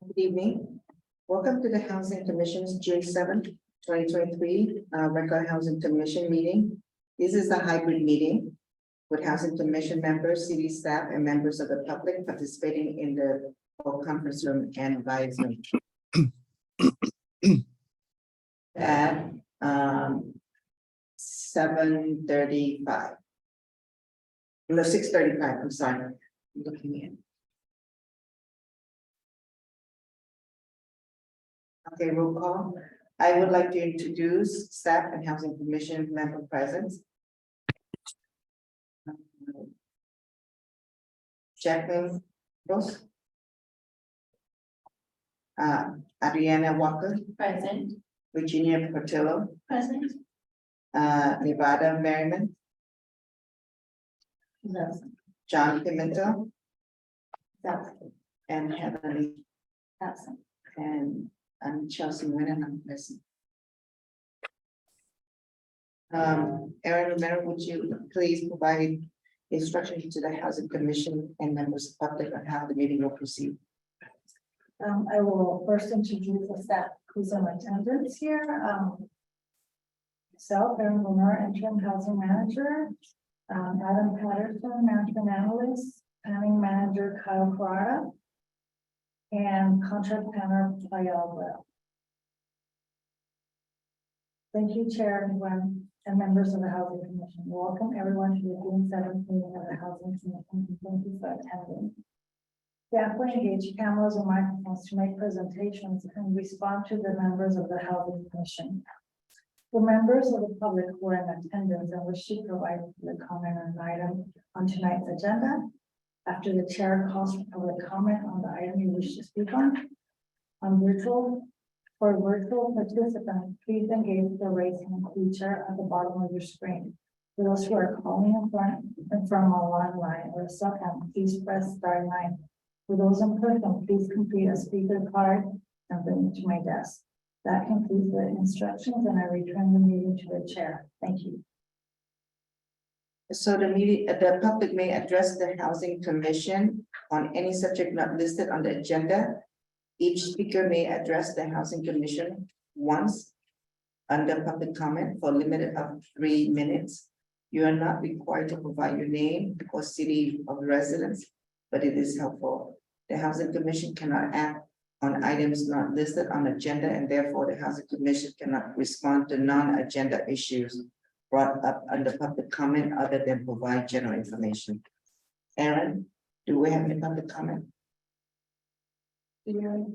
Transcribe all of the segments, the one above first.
Good evening. Welcome to the Housing Commission's June 7th, 2023 regular Housing Commission meeting. This is a hybrid meeting with Housing Commission members, city staff, and members of the public participating in the full conference room and via Zoom. At 7:35. No, 6:35, I'm sorry. I'm looking in. Okay, roll call. I would like to introduce staff and Housing Commission member presence. Jacqueline Ross. Adriana Walker, Present. Virginia Portillo, Present. Nevada Merriman, Yes. John Pimento, Absent. and Heavenly, Absent. and I'm Chelsea Nguyen, and I'm present. Erin Romero, would you please provide instructions to the Housing Commission and members of the public on how the meeting will proceed? I will first introduce the staff who's in attendance here. Myself, Erin Lemur, interim housing manager. Adam Patterson, management analyst, planning manager Kyle Corrada. And contract planner Ayala Bell. Thank you, Chair and members of the Housing Commission. Welcome everyone to the June 7th meeting of the Housing Commission. And thank you for attending. Staff will engage cameras and microphones to make presentations and respond to the members of the Housing Commission. For members of the public who are in attendance and wish to provide the comment on an item on tonight's agenda, after the chair calls for public comment on the item you wish to speak on for virtual participants, please engage the raise hand feature at the bottom of your screen. For those who are calling from a landline or a cell phone, please press *9. For those in person, please complete a speaker card and bring it to my desk. That concludes the instructions, and I return the meeting to the chair. Thank you. So the public may address the Housing Commission on any subject not listed on the agenda. Each speaker may address the Housing Commission once under public comment for a limit of 3 minutes. You are not required to provide your name or city of residence, but it is helpful. The Housing Commission cannot act on items not listed on agenda, and therefore the Housing Commission cannot respond to non-agenda issues brought up under public comment other than provide general information. Aaron, do we have any public comment? And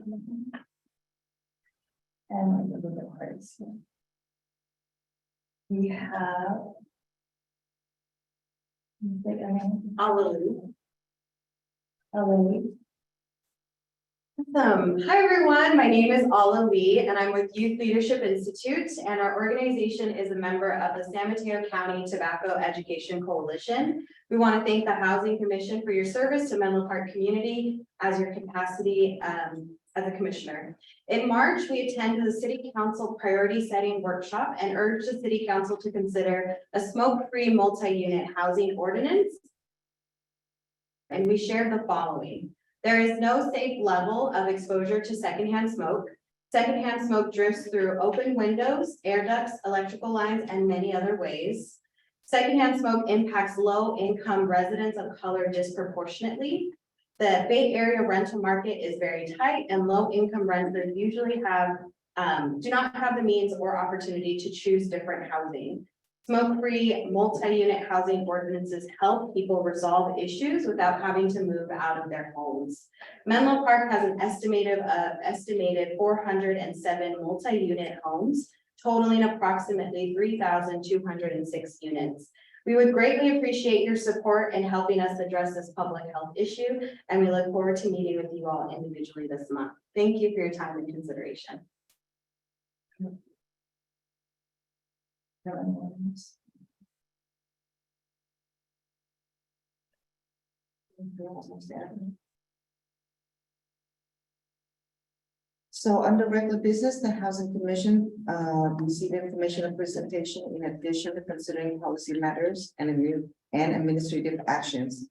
the cards. We have. Hallelujah. Ellie. Awesome. Hi, everyone. My name is Ala Lee, and I'm with Youth Leadership Institute, and our organization is a member of the San Mateo County Tobacco Education Coalition. We want to thank the Housing Commission for your service to Menlo Park community as your capacity as a commissioner. In March, we attended the City Council Priority Setting Workshop and urged the City Council to consider a smoke-free multi-unit housing ordinance. And we shared the following. There is no safe level of exposure to secondhand smoke. Secondhand smoke drifts through open windows, air ducts, electrical lines, and many other ways. Secondhand smoke impacts low-income residents of color disproportionately. The Bay Area rental market is very tight, and low-income renters usually do not have the means or opportunity to choose different housing. Smoke-free multi-unit housing ordinances help people resolve issues without having to move out of their homes. Menlo Park has an estimated 407 multi-unit homes, totaling approximately 3,206 units. We would greatly appreciate your support in helping us address this public health issue, and we look forward to meeting with you all individually this month. Thank you for your time and consideration. So under regular business, the Housing Commission received information and presentation in addition to considering policy matters and administrative actions.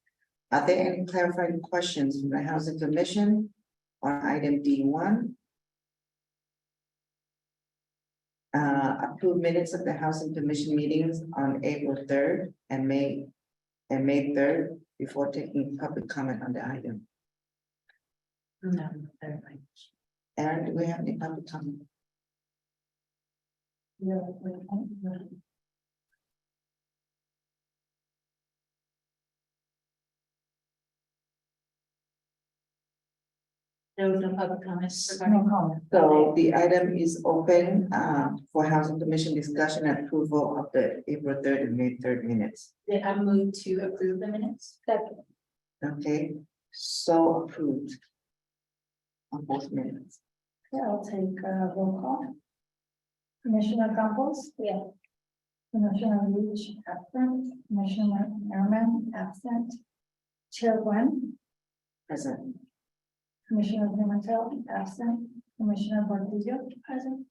Are there any clarifying questions from the Housing Commission on item D1. Approve minutes of the Housing Commission meetings on April 3rd and May 3rd before taking public comment on the item. No, very much. Aaron, do we have any public comment? Yeah. There was no public comments No regarding. comment. So the item is open for Housing Commission discussion and approval of the April 3rd and May 3rd minutes. Did I move to approve the minutes? Second. Okay, so approved on both minutes. Yeah, I'll take roll call. Commissioner Campos? Yeah. Commissioner Leach, absent. Commissioner Merriman, absent. Chair Gwen, Present. Commissioner Pimentel, absent. Commissioner Gordillo, present.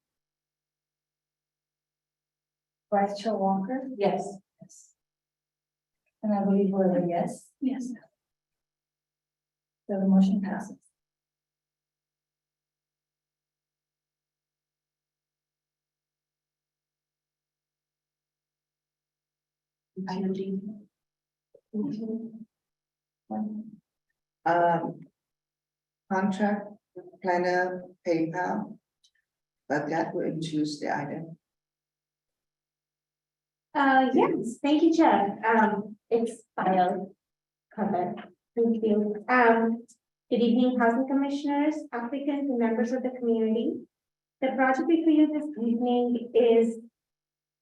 Vice Chair Walker, Yes. and I believe we're a yes. Yes. So the motion passes. Item D. Contract planner PayPal. But that will introduce the item. Yes, thank you, Chair. It's filed covered. Thank you. Good evening, Housing Commissioners, applicants, and members of the community. The project before you this evening is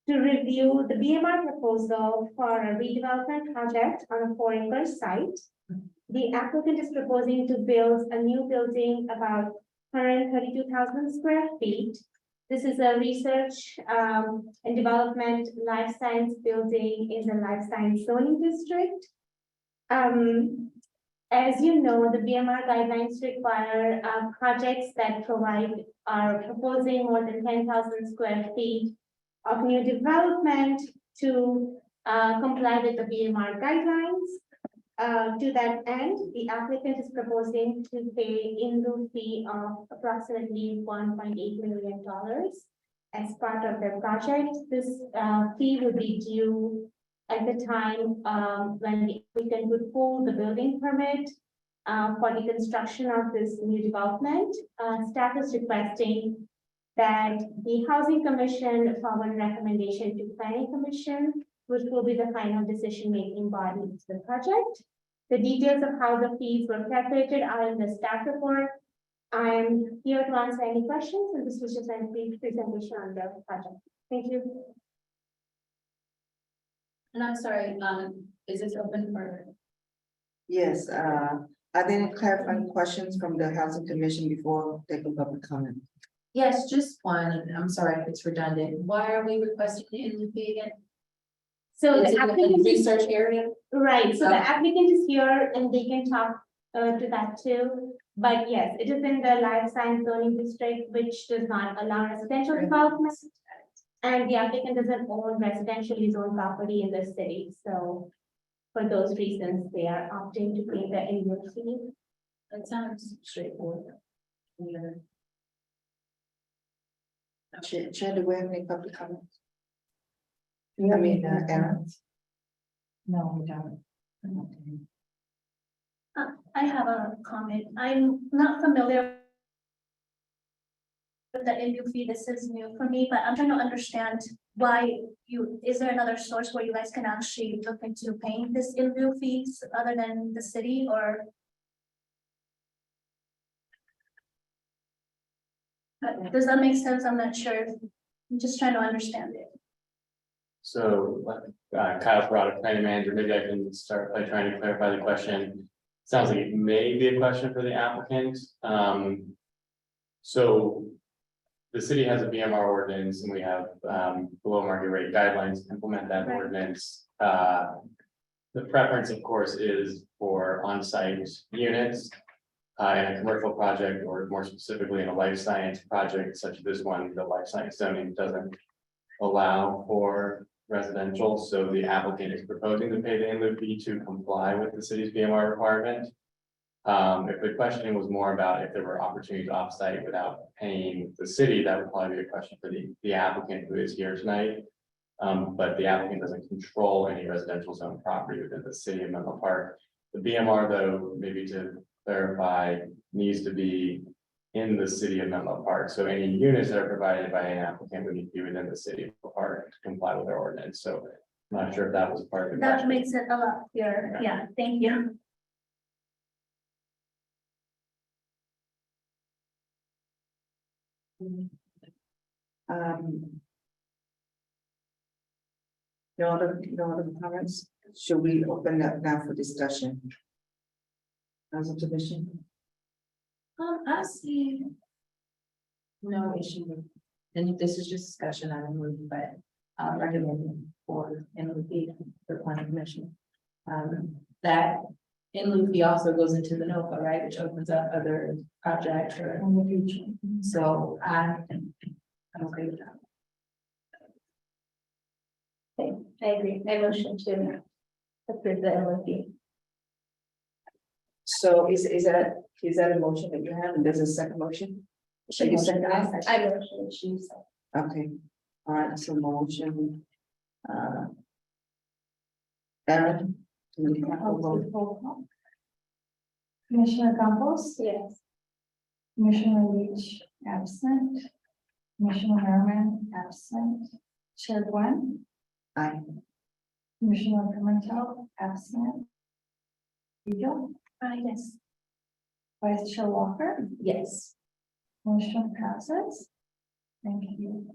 to review the BMR proposal for a redevelopment project on a 4-acre site. The applicant is proposing to build a new building about 132,000 square feet. This is a research and development life science building in the life science zoning district. As you know, the BMR guidelines require projects that are proposing more than 10,000 square feet of new development to comply with the BMR guidelines. To that end, the applicant is proposing to pay in lieu fee of approximately $1.8 million as part of their project. This fee will be due at the time when the applicant would pull the building permit for the construction of this new development. Staff is requesting that the Housing Commission forward recommendation to Planning Commission, which will be the final decision-making body to the project. The details of how the fees were calculated are in the staff report. I'm here to answer any questions, and this was just a brief presentation on the project. Thank you. And I'm sorry, is this open for? Yes, are there any clarifying questions from the Housing Commission before taking public comment? Yes, just one, and I'm sorry if it's redundant. Why are we requesting the in lieu fee again? So Is the it in the applicant is research area? right, so the Okay. applicant is here and they can talk to that too. But yes, it is in the life science zoning district, which does not allow residential development. And the applicant doesn't own residentially zoned property in the city, so for those reasons, they are opting to pay the in lieu fee. That sounds straightforward. Yeah. Chair, do we have any public comments? I mean, Aaron? No, we don't. I have a comment. I'm not familiar with the in lieu fee. This is new for me, but I'm trying to understand why is there another source where you guys can actually look into paying this in lieu fees other than the city, or? Does that make sense? I'm not sure. I'm just trying to understand it. So, Kyle Parada, planning manager, maybe I can start by trying to clarify the question. Sounds like it may be a question for the applicant. So the city has a BMR ordinance and we have, below market rate guidelines to implement that Right. ordinance. The preference, of course, is for on-site units. In a commercial project, or more specifically in a life science project such as this one, the life science zoning doesn't allow for residential, so the applicant is proposing to pay the in lieu fee to comply with the city's BMR requirement. If the questioning was more about if there were opportunities offsite without paying the city, that would probably be a question for the applicant who is here tonight. But the applicant doesn't control any residential zone property within the city of Menlo Park. The BMR, though, maybe to clarify, needs to be in the city of Menlo Park. So any units that are provided by an applicant would need to be within the city of Menlo Park to comply with our ordinance. So I'm not sure if that was part of the That question. makes it a lot clearer. Yeah, thank you. Um. No other comments? Should we open up now for discussion? Council Commission? I see. No issue with, and if this is just discussion, I don't move, but recommending for NLP for planning commission. That NLP also goes into the NOFA, right, which opens up other projects or In the future. so I'm okay with that. Okay, I agree. I motion to approve the MOP. So is that a motion that you have, and there's a second motion? Should you second that? I motion to. Okay, all right, so motion. Aaron? do we have a vote? Commissioner Campos, Yes. Commissioner Leach, absent. Commissioner Merriman, absent. Chair Gwen, Aye. Commissioner Pimentel, absent. Vito, Yes. Vice Chair Walker, Yes. motion passes. Thank you.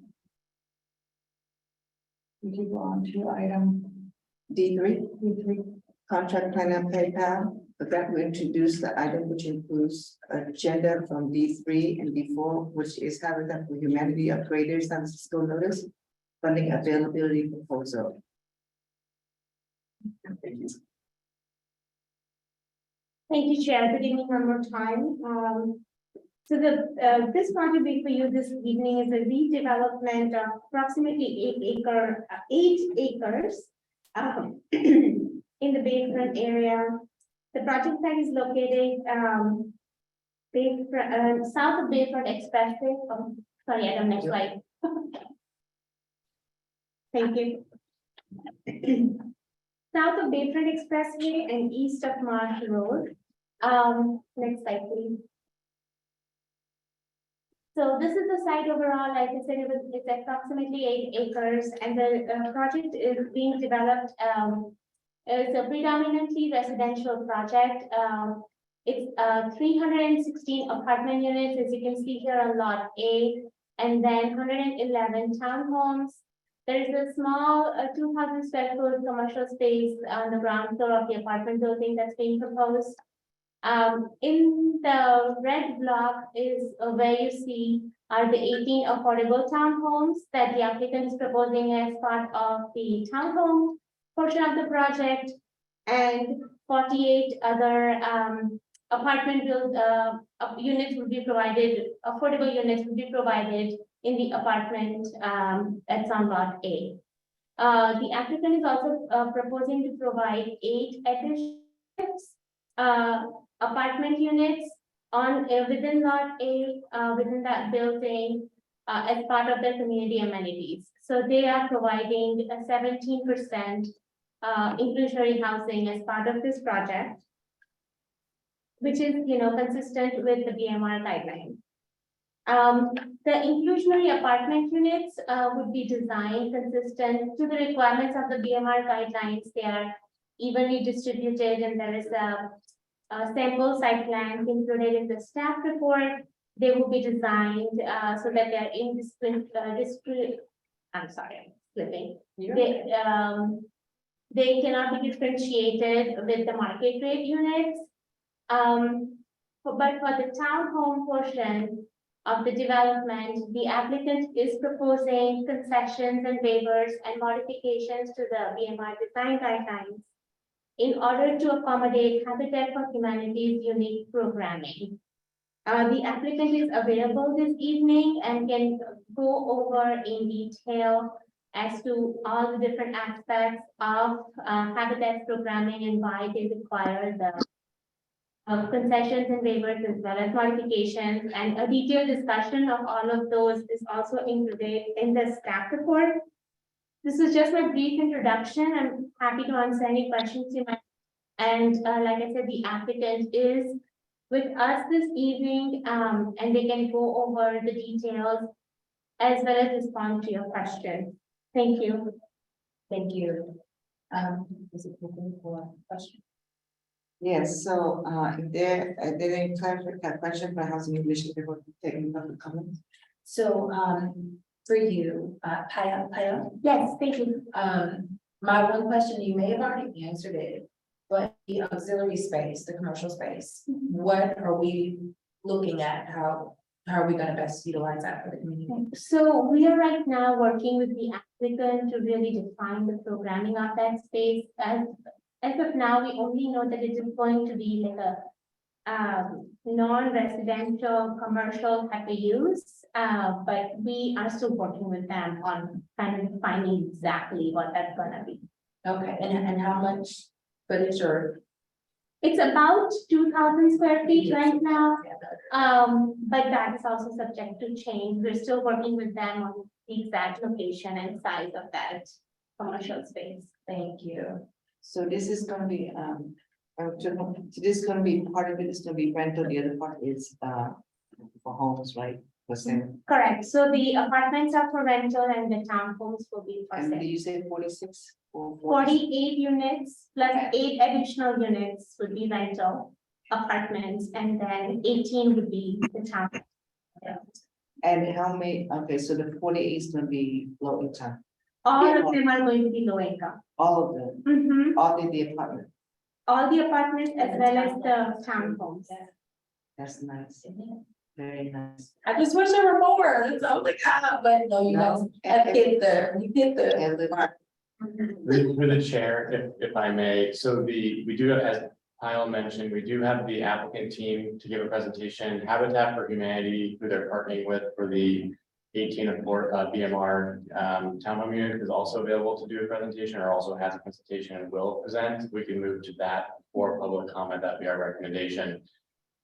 We can go on to item D3, D3. contract plan and PayPal, but that will introduce the item which includes agenda from D3 and D4, which is Habitat for Humanity upgraders San Francisco notice, funding availability proposal. Thank you. Thank you, Chair. Good evening one more time. So this project for you this evening is a redevelopment of approximately 8 acres in the Bayfront area. The project site is located south of Bayfront Expressway. Oh, sorry, I don't know, slide. Thank you. South of Bayfront Expressway and east of Marsh Road. Next slide, please. So this is the site overall, like I said, it's approximately 8 acres, and the project is being developed. It's a predominantly residential project. It's 316 apartment units, as you can see here on lot A, and then 111 townhomes. There is a small 2,000 square foot commercial space on the ground floor of the apartment building that's being proposed. In the red block is where you see are the 18 affordable townhomes that the applicant is proposing as part of the townhome portion of the project, and 48 other apartment units will be provided, affordable units will be provided in the apartment that's on lot A. The applicant is also proposing to provide 8 additional apartment units on within lot A, within that building, as part of their community amenities. So they are providing a 17% inclusionary housing as part of this project, which is, consistent with the BMR guidelines. The inclusionary apartment units would be designed consistent to the requirements of the BMR guidelines. They are evenly distributed, and there is a sample site plans included in the staff report. They will be designed so that they are I'm sorry, I'm slipping. They cannot be differentiated with the market rate units. But for the townhome portion of the development, the applicant is proposing concessions and waivers and modifications to the BMR design guidelines in order to accommodate Habitat for Humanity's unique programming. The applicant is available this evening and can go over in detail as to all the different aspects of Habitat's programming and why they require the concessions and waivers as well as modifications, and a detailed discussion of all of those is also included in the staff report. This is just my brief introduction. I'm happy to answer any questions you might. And like I said, the applicant is with us this evening, and they can go over the details as well as respond to your questions. Thank you. Thank you. Is it open for question? Yes, so, if there, any question for housing commission before taking public comment? So, for you, Paya, Yes, thank you. my one question, you may have already answered it, but the auxiliary space, the commercial space, what are we looking at? How are we gonna best utilize that for the community? So we are right now working with the applicant to really define the programming of that space. As of now, we only know that it is going to be like a non-residential, commercial type of use. But we are still working with them on kind of defining exactly what that's gonna be. Okay, and how much footage or? It's about 2,000 square feet right now. But that is also subject to change. We're still working with them on the exact location and size of that commercial space. Thank you. So this is gonna be, so this is gonna be, part of it is gonna be rental, the other part is, for homes, right? For sale. Correct. So the apartments are for rental and the townhomes will be for And sale. did you say 46 or 48 units plus 8 additional units would be rental apartments, and then 18 would be the town. And how many, okay, so the 48 is gonna be low income, All of them are going to be low income. all of them, Mhm. all in the apartment, All the apartments as well as the townhomes. that's nice, very nice. I just wish there were more. It's all like, but no, you guys No, have hit the. And the, Through the chair, if I may, so we do have, as Kyle mentioned, we do have the applicant team to give a presentation. Habitat for Humanity, who they're partnering with for the 18 of BMR townhome unit, is also available to do a presentation, or also has a presentation and will present. We can move to that for public comment. That'd be our recommendation.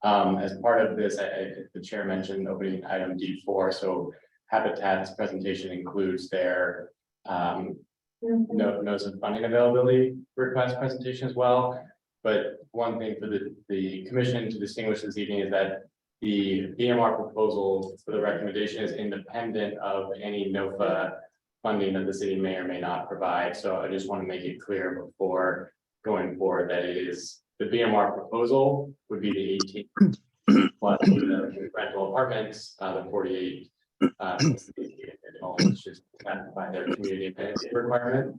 As part of this, the chair mentioned opening item D4, so Habitat's presentation includes their notice of funding availability request presentation as well. But one thing for the commission to distinguish this evening is that the BMR proposal for the recommendation is independent of any NOFA funding that the city may or may not provide. So I just want to make it clear before going forward that it is the BMR proposal would be the 18 plus the rental apartments, the 48 it's just satisfy their community amenity requirement.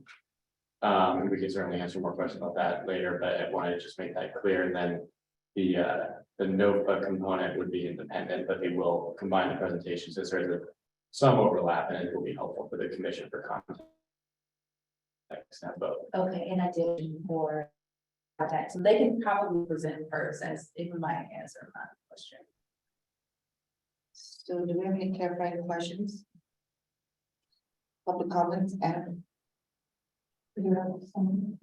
We can certainly answer more questions about that later, but I wanted to just make that clear. And then the NOFA component would be independent, but they will combine the presentations as there's some overlap, and it will be helpful for the commission for context. Okay, in addition for contact, so they can probably present first as if we might answer my question. so do we have any clarifying questions? Public comments, and You have some-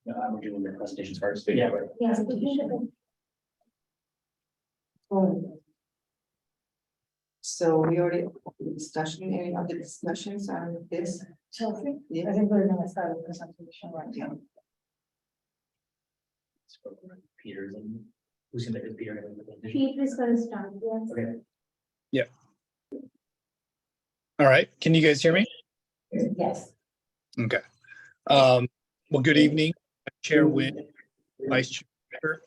We're doing the presentations first, but yeah, Yes. so we already discussion, any other discussions on this? Chelsea, I Yeah, think we're gonna start with presentation right now. Peter's and who's gonna make Peter? Gonna make the presentation? Pete is going to start, yes. Okay. All right, can you guys hear me? Yes. Okay. Well, good evening, Chair Wynn, Vice Chair,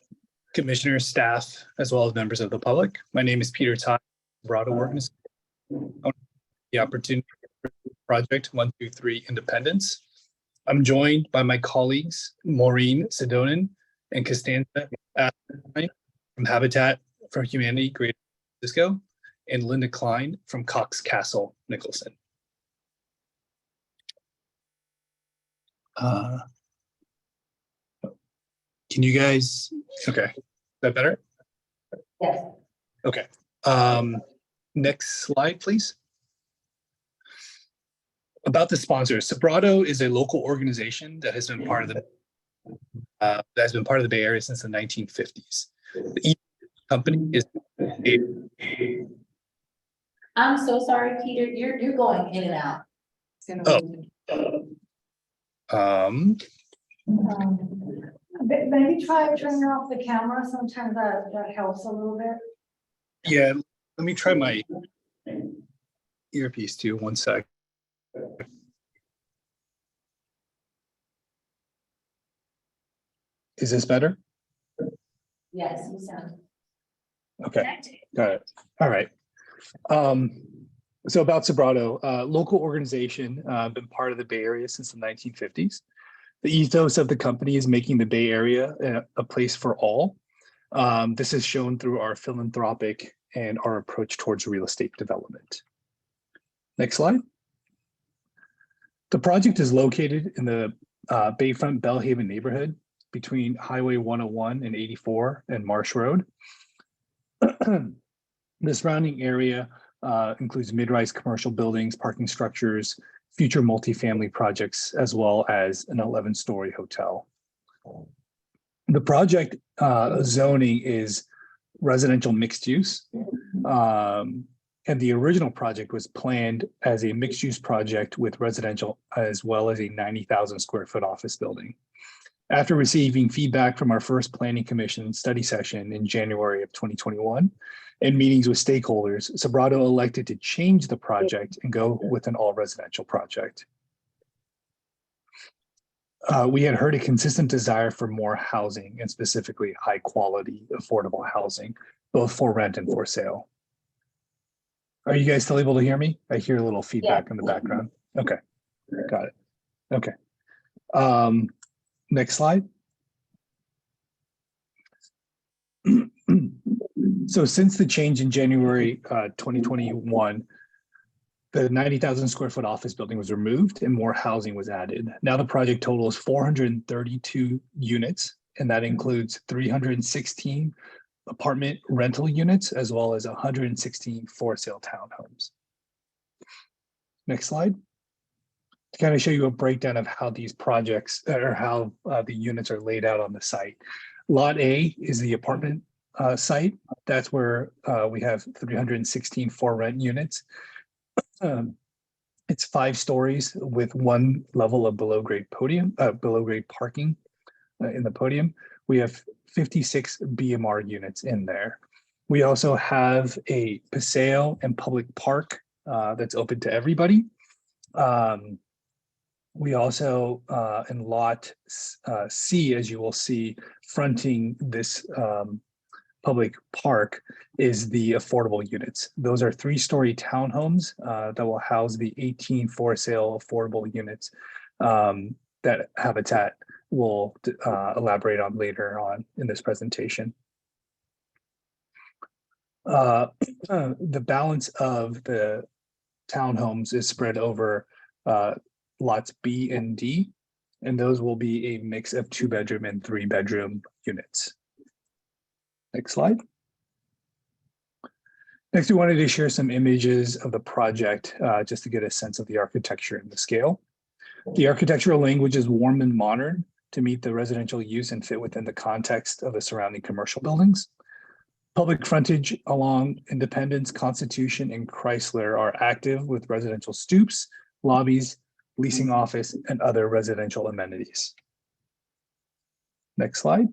Commissioner, staff, as well as members of the public. My name is Peter Todd, Brado Organization. The opportunity for Project 123 Independence. I'm joined by my colleagues, Maureen Sedonen and Costanza Aspenheim from Habitat for Humanity, Greater San Francisco, and Linda Klein from Cox Castle, Nicholson. Can you guys, okay, is that better? Yes. Okay, next slide, please. About the sponsors, Sobrado is a local organization that has been part of the Bay Area since the 1950s. The E company is I'm so sorry, Peter, you're going in and out. Maybe try turning off the camera, sometimes that helps a little bit. yeah, let me try my earpiece too, 1 sec. Is this better? Yes, you sound. Okay, got it. All right. So about Sobrato, local organization, been part of the Bay Area since the 1950s. The ethos of the company is making the Bay Area a place for all. This is shown through our philanthropic and our approach towards real estate development. Next slide. The project is located in the Bayfront Bellhaven neighborhood between Highway 101 and 84 and Marsh Road. The surrounding area includes mid-rise commercial buildings, parking structures, future multifamily projects, as well as an 11-story hotel. The project zoning is residential mixed use. And the original project was planned as a mixed-use project with residential as well as a 90,000 square foot office building. After receiving feedback from our first Planning Commission study session in January of 2021 and meetings with stakeholders, Sobrato elected to change the project and go with an all residential project. We had heard a consistent desire for more housing and specifically high quality, affordable housing, both for rent and for sale. Are you guys still able to hear me? I hear a little feedback in the background. Okay, got it. Okay. Next slide. So since the change in January 2021, the 90,000 square foot office building was removed and more housing was added. Now the project total is 432 units, and that includes 316 apartment rental units, as well as 116 for sale townhomes. Next slide. To kind of show you a breakdown of how these projects or how the units are laid out on the site. Lot A is the apartment site. That's where we have 316 for rent units. It's 5 stories with 1 level of below grade parking in the podium. We have 56 BMR units in there. We also have a Paseo and public park that's open to everybody. We also, in lot C, as you will see, fronting this public park is the affordable units. Those are 3-story townhomes that will house the 18 for sale affordable units that Habitat will elaborate on later on in this presentation. The balance of the townhomes is spread over lots B and D, and those will be a mix of 2-bedroom and 3-bedroom units. Next slide. Next, we wanted to share some images of the project just to get a sense of the architecture and the scale. The architectural language is warm and modern to meet the residential use and fit within the context of the surrounding commercial buildings. Public frontage along Independence, Constitution, and Chrysler are active with residential stoops, lobbies, leasing office, and other residential amenities. Next slide.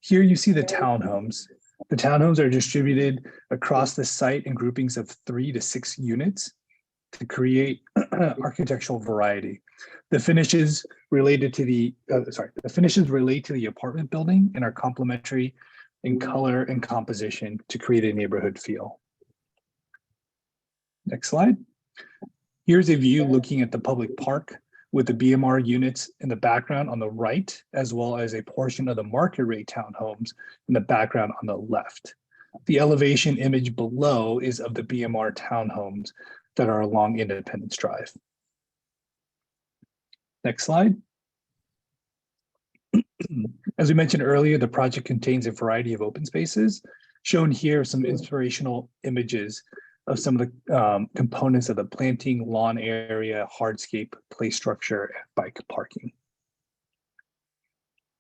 Here you see the townhomes. The townhomes are distributed across the site in groupings of 3 to 6 units to create architectural variety. The finishes related to the relate to the apartment building and are complementary in color and composition to create a neighborhood feel. Next slide. Here's a view looking at the public park with the BMR units in the background on the right, as well as a portion of the market rate townhomes in the background on the left. The elevation image below is of the BMR townhomes that are along Independence Drive. Next slide. As we mentioned earlier, the project contains a variety of open spaces. Shown here are some inspirational images of some of the components of the planting, lawn area, hardscape, play structure, and bike parking.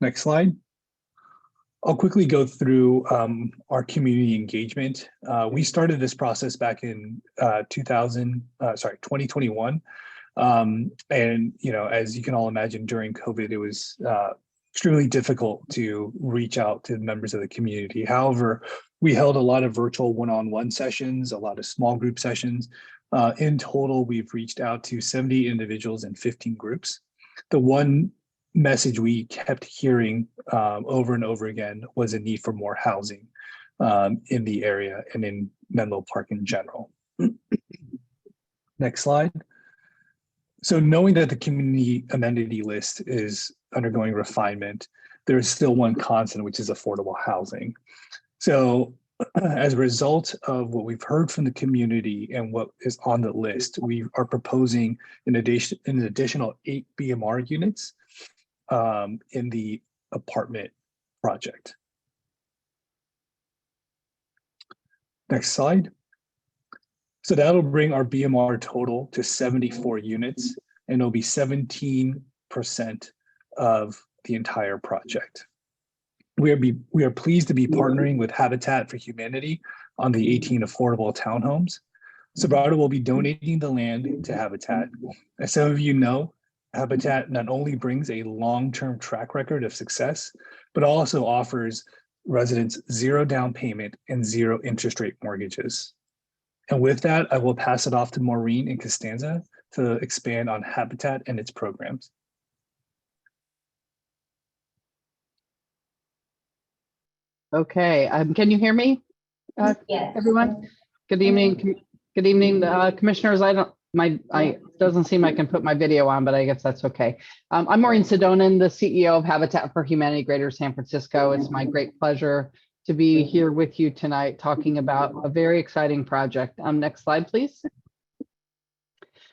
Next slide. I'll quickly go through our community engagement. We started this process back in 2021. And, you know, as you can all imagine, during COVID, it was extremely difficult to reach out to members of the community. However, we held a lot of virtual one-on-one sessions, a lot of small group sessions. In total, we've reached out to 70 individuals and 15 groups. The one message we kept hearing over and over again was a need for more housing in the area and in Menlo Park in general. Next slide. So knowing that the community amenity list is undergoing refinement, there is still one constant, which is affordable housing. So as a result of what we've heard from the community and what is on the list, we are proposing an additional 8 BMR units in the apartment project. Next slide. So that'll bring our BMR total to 74 units, and it'll be 17% of the entire project. We are pleased to be partnering with Habitat for Humanity on the 18 affordable townhomes. Subrata will be donating the land to Habitat. As some of you know, Habitat not only brings a long-term track record of success, but also offers residents 0 down payment and 0 interest rate mortgages. And with that, I will pass it off to Maureen and Costanza to expand on Habitat and its programs. Okay, can you hear me? Yes. Everyone? Good evening, commissioners. It doesn't seem I can put my video on, but I guess that's okay. I'm Maureen Sidonin, the CEO of Habitat for Humanity Greater San Francisco. It's my great pleasure to be here with you tonight talking about a very exciting project. Next slide, please.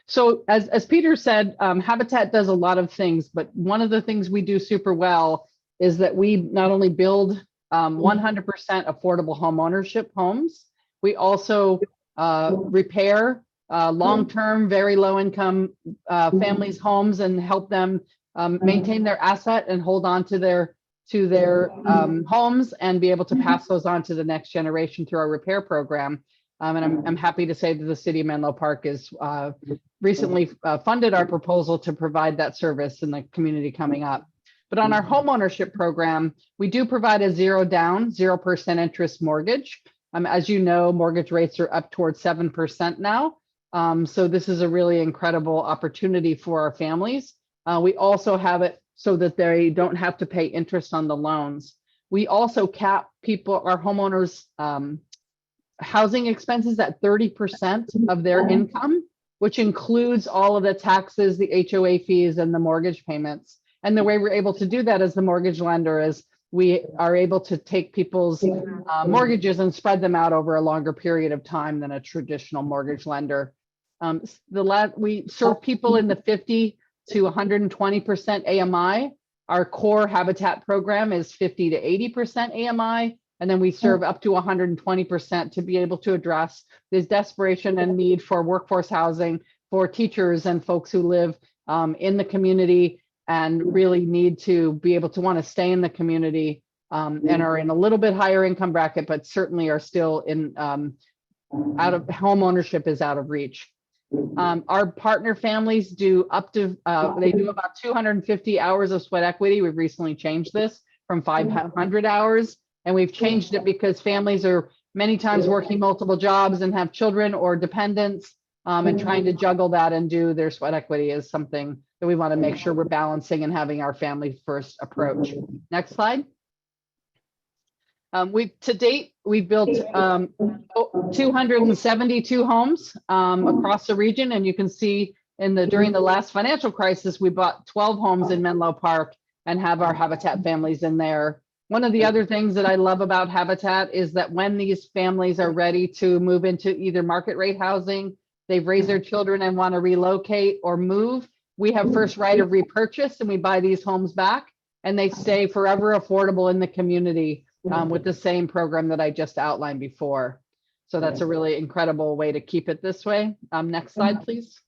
So as Peter said, Habitat does a lot of things, but one of the things we do super well is that we not only build 100% affordable home ownership homes, we also repair long-term, very low-income families' homes and help them maintain their asset and hold on to their homes and be able to pass those on to the next generation through our repair program. And I'm happy to say that the city of Menlo Park has recently funded our proposal to provide that service in the community coming up. But on our home ownership program, we do provide a 0 down, 0% interest mortgage. As you know, mortgage rates are up towards 7% now. So this is a really incredible opportunity for our families. We also have it so that they don't have to pay interest on the loans. We also cap our homeowners' housing expenses at 30% of their income, which includes all of the taxes, the HOA fees, and the mortgage payments. And the way we're able to do that as the mortgage lender is we are able to take people's mortgages and spread them out over a longer period of time than a traditional mortgage lender. We serve people in the 50 to 120% AMI. Our core Habitat program is 50 to 80% AMI. And then we serve up to 120% to be able to address this desperation and need for workforce housing for teachers and folks who live in the community and really need to be able to want to stay in the community and are in a little bit higher income bracket, but certainly are still in out of home ownership is out of reach. Our partner families do up to, they do about 250 hours of sweat equity. We've recently changed this from 500 hours. And we've changed it because families are many times working multiple jobs and have children or dependents and trying to juggle that and do their sweat equity is something that we want to make sure we're balancing and having our family first approach. Next slide. To date, we've built 272 homes across the region. And you can see during the last financial crisis, we bought 12 homes in Menlo Park and have our Habitat families in there. One of the other things that I love about Habitat is that when these families are ready to move into either market rate housing, they've raised their children and want to relocate or move, we have first right of repurchase and we buy these homes back and they stay forever affordable in the community with the same program that I just outlined before. So that's a really incredible way to keep it this way. Next slide, please.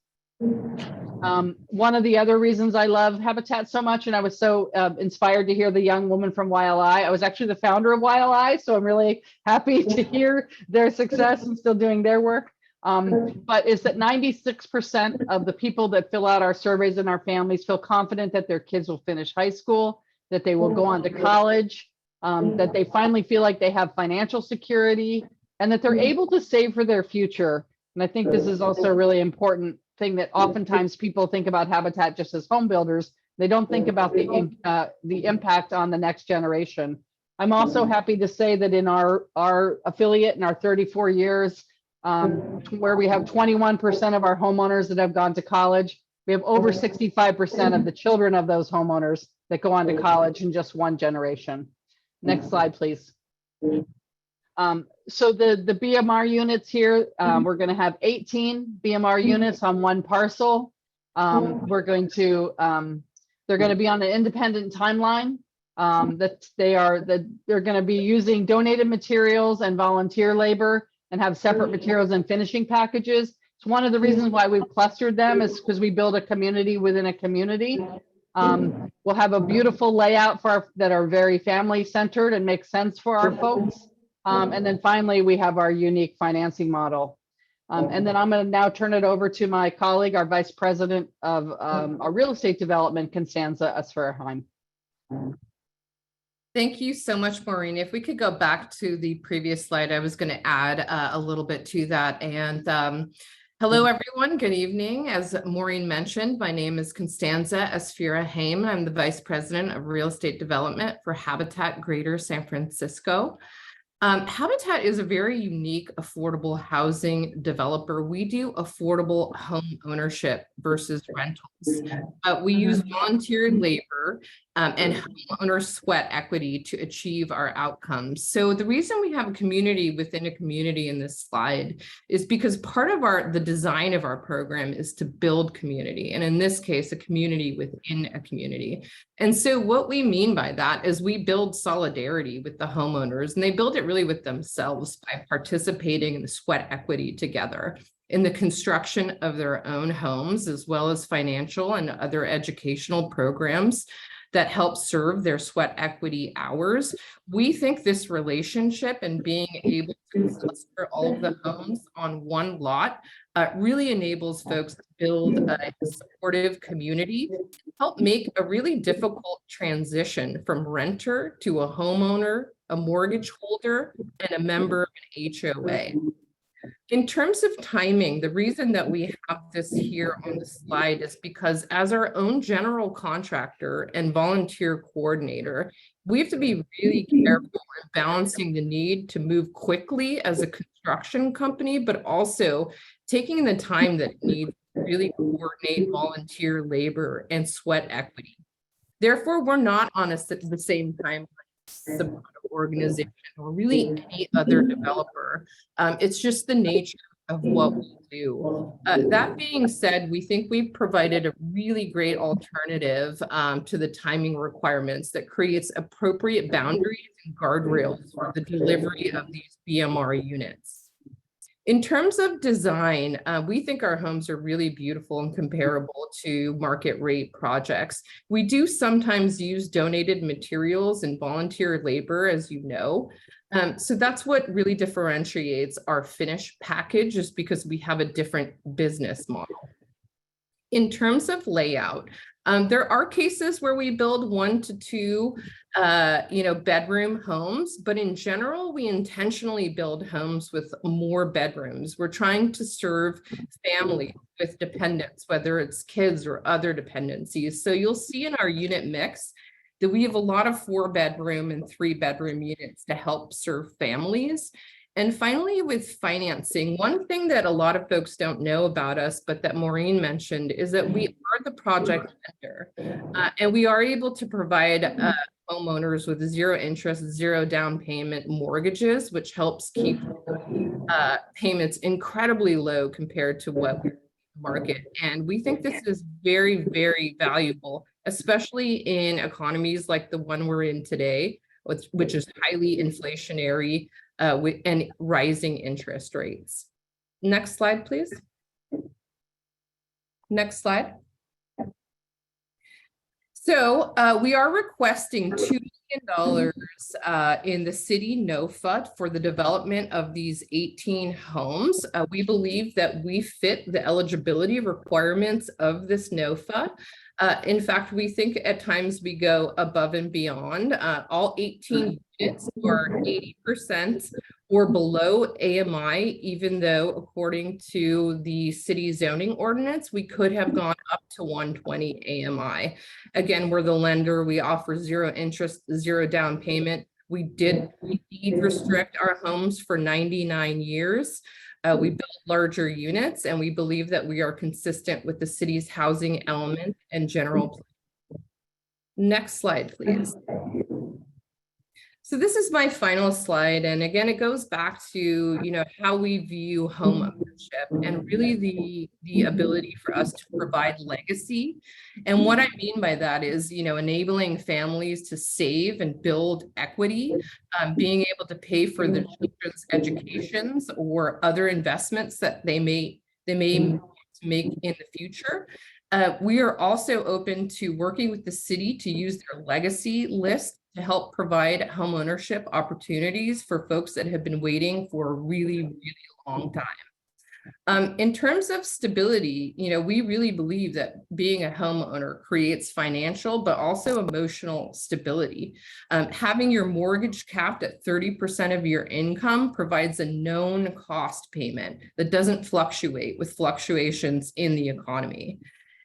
One of the other reasons I love Habitat so much, and I was so inspired to hear the young woman from YLI. I was actually the founder of YLI, so I'm really happy to hear their success and still doing their work. But it's that 96% of the people that fill out our surveys and our families feel confident that their kids will finish high school, that they will go on to college, that they finally feel like they have financial security, and that they're able to save for their future. And I think this is also a really important thing that oftentimes people think about Habitat just as home builders. They don't think about the impact on the next generation. I'm also happy to say that in our affiliate in our 34 years, where we have 21% of our homeowners that have gone to college, we have over 65% of the children of those homeowners that go on to college in just one generation. Next slide, please. So the BMR units here, we're going to have 18 BMR units on one parcel. We're going to, they're going to be on an independent timeline. That they're going to be using donated materials and volunteer labor and have separate materials and finishing packages. It's one of the reasons why we've clustered them is because we build a community within a community. We'll have a beautiful layout that are very family centered and make sense for our folks. And then finally, we have our unique financing model. And then I'm going to now turn it over to my colleague, our Vice President of our Real Estate Development, Constanza Esferheim. Thank you so much, Maureen. If we could go back to the previous slide, I was going to add a little bit to that. And hello, everyone. Good evening. As Maureen mentioned, my name is Constanza Esferheim. I'm the Vice President of Real Estate Development for Habitat Greater San Francisco. Habitat is a very unique affordable housing developer. We do affordable home ownership versus rentals. We use volunteer labor and homeowner sweat equity to achieve our outcomes. So the reason we have a community within a community in this slide is because part of the design of our program is to build community. And in this case, a community within a community. And so what we mean by that is we build solidarity with the homeowners, and they build it really with themselves by participating in the sweat equity together in the construction of their own homes, as well as financial and other educational programs that help serve their sweat equity hours. We think this relationship and being able to cluster all of the homes on one lot really enables folks to build a supportive community, help make a really difficult transition from renter to a homeowner, a mortgage holder, and a member of an HOA. In terms of timing, the reason that we have this here on the slide is because as our own general contractor and volunteer coordinator, we have to be really careful in balancing the need to move quickly as a construction company, but also taking the time that it needs to really coordinate volunteer labor and sweat equity. Therefore, we're not on the same timeline as the organization or really any other developer. It's just the nature of what we do. That being said, we think we've provided a really great alternative to the timing requirements that creates appropriate boundaries and guardrails for the delivery of these BMR units. In terms of design, we think our homes are really beautiful and comparable to market rate projects. We do sometimes use donated materials and volunteer labor, as you know. So that's what really differentiates our finished package, is because we have a different business model. In terms of layout, there are cases where we build 1 to 2 bedroom homes, but in general, we intentionally build homes with more bedrooms. We're trying to serve families with dependents, whether it's kids or other dependencies. So you'll see in our unit mix that we have a lot of 4-bedroom and 3-bedroom units to help serve families. And finally, with financing, one thing that a lot of folks don't know about us, but that Maureen mentioned, is that we are the project lender, and we are able to provide homeowners with 0 interest, 0 down payment mortgages, which helps keep payments incredibly low compared to what we market. And we think this is very, very valuable, especially in economies like the one we're in today, which is highly inflationary and rising interest rates. Next slide, please. Next slide. So we are requesting $2 million in the city NOFA for the development of these 18 homes. We believe that we fit the eligibility requirements of this NOFA. In fact, we think at times we go above and beyond. All 18 units are 80% or below AMI, even though according to the city zoning ordinance, we could have gone up to 120 AMI. Again, we're the lender. We offer zero interest, zero down payment. We deed restrict our homes for 99 years. We build larger units, and we believe that we are consistent with the city's housing element and general plan. Next slide, please. So this is my final slide. And again, it goes back to, how we view home ownership and really the ability for us to provide legacy. And what I mean by that is, enabling families to save and build equity, being able to pay for their children's educations or other investments that they may make in the future. We are also open to working with the city to use their legacy list to help provide homeownership opportunities for folks that have been waiting for a really, really long time. In terms of stability, we really believe that being a homeowner creates financial, but also emotional stability. Having your mortgage capped at 30% of your income provides a known cost payment that doesn't fluctuate with fluctuations in the economy.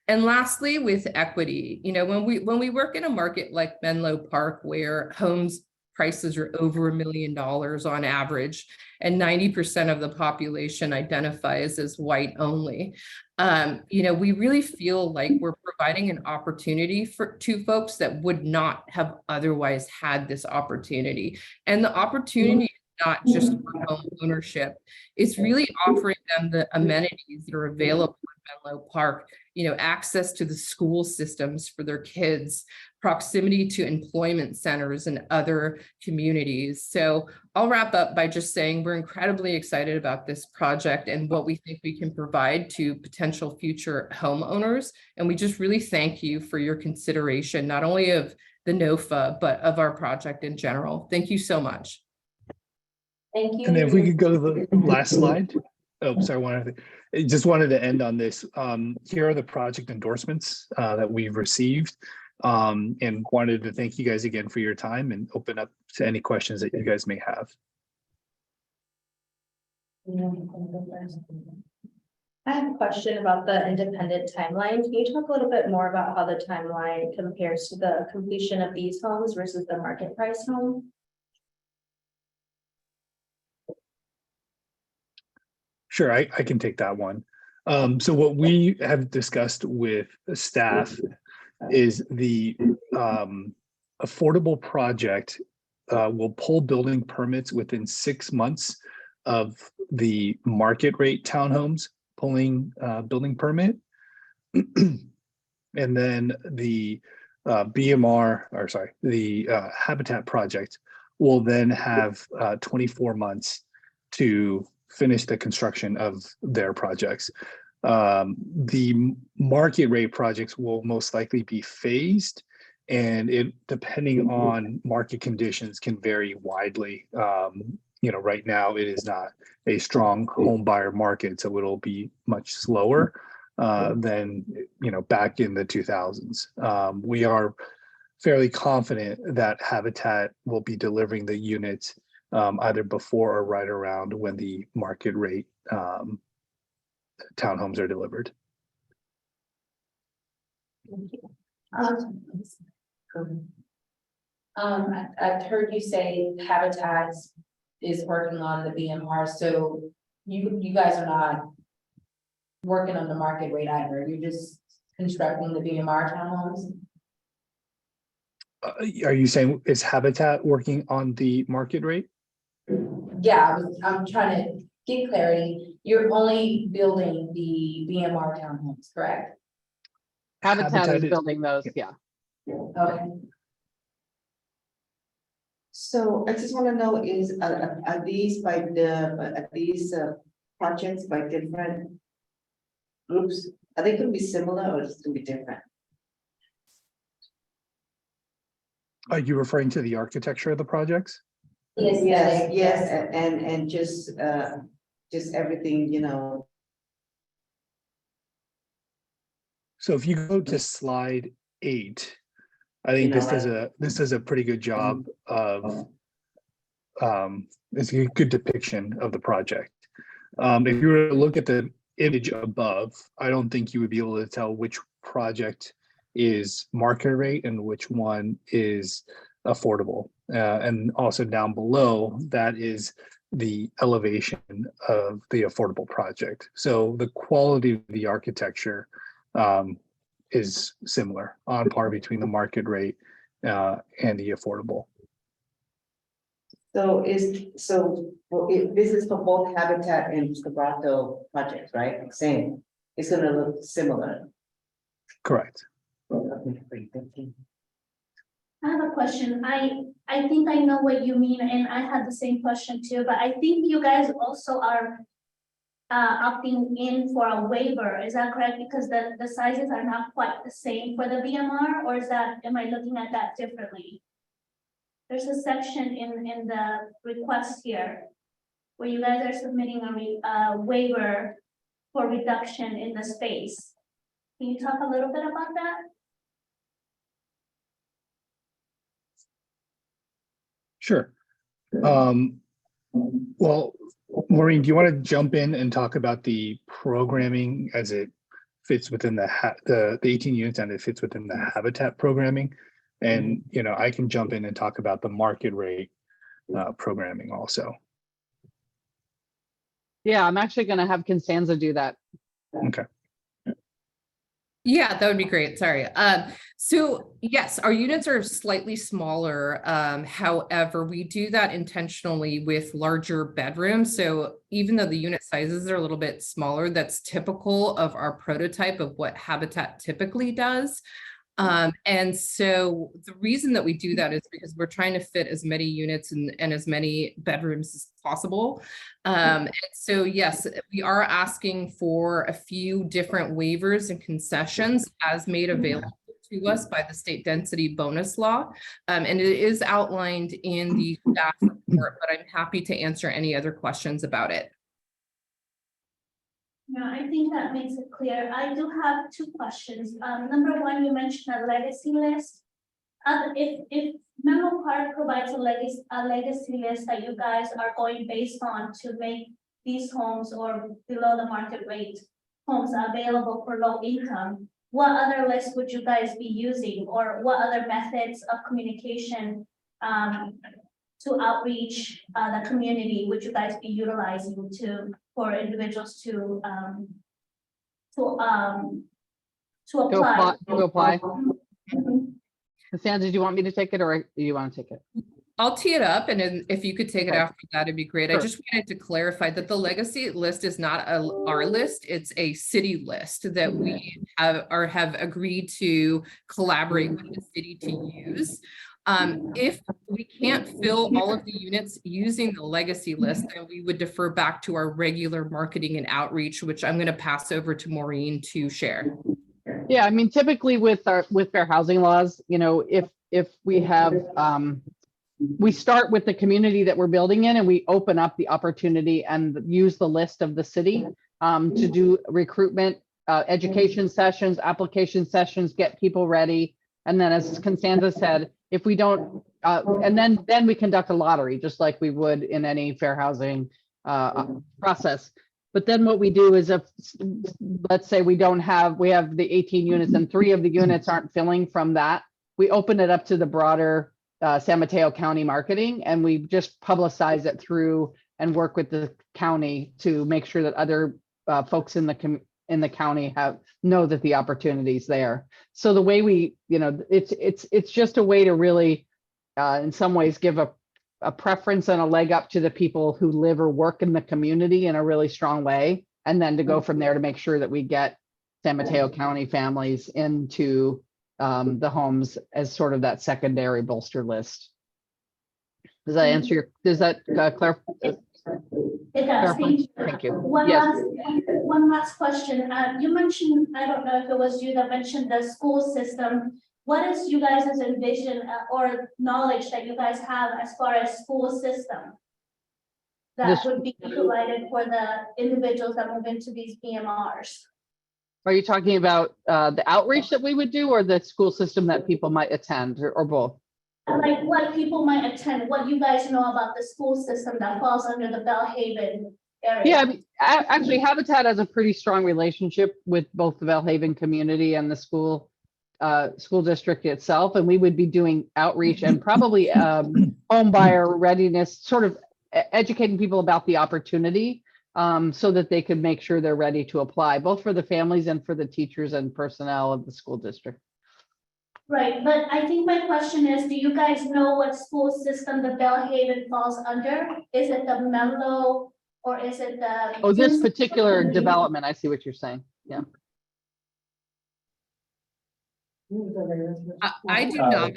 And lastly, with equity, when we work in a market like Menlo Park, where homes prices are over $1 million on average, and 90% of the population identifies as white only, we really feel like we're providing an opportunity to folks that would not have otherwise had this opportunity. And the opportunity is not just for home ownership, it's really offering them the amenities that are available in Menlo Park, access to the school systems for their kids, proximity to employment centers and other communities. So I'll wrap up by just saying we're incredibly excited about this project and what we think we can provide to potential future homeowners. And we just really thank you for your consideration, not only of the NOFA, but of our project in general. Thank you so much. Thank you. And then if we could go to the last slide. Oh, sorry, I just wanted to end on this. Here are the project endorsements that we've received, and wanted to thank you guys again for your time and open up to any questions that you guys may have. I have a question about the independent timeline. Can you talk a little bit more about how the timeline compares to the completion of these homes versus the market price home? Sure, I can take that one. So what we have discussed with staff is the affordable project will pull building permits within 6 months of the market rate townhomes pulling building permit. And then the Habitat project will then have 24 months to finish the construction of their projects. The market rate projects will most likely be phased, and it, depending on market conditions, can vary widely. Right now it is not a strong home buyer market, so it'll be much slower than back in the 2000s. We are fairly confident that Habitat will be delivering the units either before or right around when the market rate townhomes are delivered. I've heard you say Habitat is working on the BMR, so you guys are not working on the market rate either. You're just constructing the BMR townhomes. Are you saying is Habitat working on the market rate? Yeah, I'm trying to get clarity. You're only building the BMR townhomes, correct? Habitat is building those, yeah. Okay. So I just want to know are these projects by different groups? Are they going to be similar or is it going to be different? Are you referring to the architecture of the projects? Yes, and just everything, So if you go to slide 8, I think this does a pretty good job of it's a good depiction of the project. If you were to look at the image above, I don't think you would be able to tell which project is market rate and which one is affordable. And also down below, that is the elevation of the affordable project. So the quality of the architecture is similar, on par between the market rate and the affordable. so this is for both Habitat and Quebrato projects, right? Same, it's gonna look similar. Correct. I have a question. I think I know what you mean, and I had the same question too, but I think you guys also are opting in for a waiver. Is that correct? Because the sizes are not quite the same for the BMR, or am I looking at that differently? There's a section in the request here where you guys are submitting a waiver for reduction in the space. Can you talk a little bit about that? Sure. Well, Maureen, do you want to jump in and talk about the programming as it fits within the 18 units and it fits within the Habitat programming? And, I can jump in and talk about the market rate programming also. Yeah, I'm actually going to have Constanza do that. Okay. Yeah, that would be great. Sorry. So yes, our units are slightly smaller. However, we do that intentionally with larger bedrooms. So even though the unit sizes are a little bit smaller, that's typical of our prototype of what Habitat typically does. And so the reason that we do that is because we're trying to fit as many units and as many bedrooms as possible. And so, yes, we are asking for a few different waivers and concessions as made available to us by the state density bonus law. And it is outlined in the staff report, but I'm happy to answer any other questions about it. No, I think that makes it clear. I do have two questions. Number one, you mentioned a legacy list. If Menlo Park provides a legacy list that you guys are going based on to make these homes or below the market rate homes available for low income, what other lists would you guys be using, or what other methods of communication to outreach the community would you guys be utilizing for individuals to apply? To apply. Mhm. Constanza, do you want me to take it or do you want to take it? I'll tee it up, and then if you could take it Okay. after that, it'd be great. I Sure. just wanted to clarify that the legacy list is not our list, it's a city list that we have agreed to collaborate with the city to use. If we can't fill all of the units using the legacy list, then we would defer back to our regular marketing and outreach, which I'm going to pass over to Maureen to share. Yeah, I mean, typically with fair housing laws, if we have, we start with the community that we're building in and we open up the opportunity and use the list of the city to do recruitment, education sessions, application sessions, get people ready. And then as Constanza said, if we don't, and then we conduct a lottery, just like we would in any fair housing process. But then what we do is if, let's say we have the 18 units and 3 of the units aren't filling from that, we open it up to the broader San Mateo County marketing, and we just publicize it through and work with the county to make sure that other folks in the county know that the opportunity is there. So the way we, it's just a way to really, in some ways, give a preference and a leg up to the people who live or work in the community in a really strong way, and then to go from there to make sure that we get San Mateo County families into the homes as sort of that secondary bolster list. Does that answer does that clarify? It does, thank you. Thank you. One last question. You mentioned, I don't know if it was you that mentioned the school system what is you guys' envision or knowledge that you guys have as far as school system? That This- would be provided for the individuals that move into these BMRs? Are you talking about the outreach that we would do or the school system that people might attend or both? Like what people might attend, what you guys know about the school system that falls under the Bellhaven area? Yeah, I mean, actually Habitat has a pretty strong relationship with both the Bellhaven community and the school district itself. And we would be doing outreach and probably home buyer readiness, sort of educating people about the opportunity so that they could make sure they're ready to apply, both for the families and for the teachers and personnel of the school district. Right, but I think my question is, do you guys know what school system the Bellhaven falls under? Is it the Menlo or is it the? Oh, this particular development, I see what you're saying. Yeah. I do not.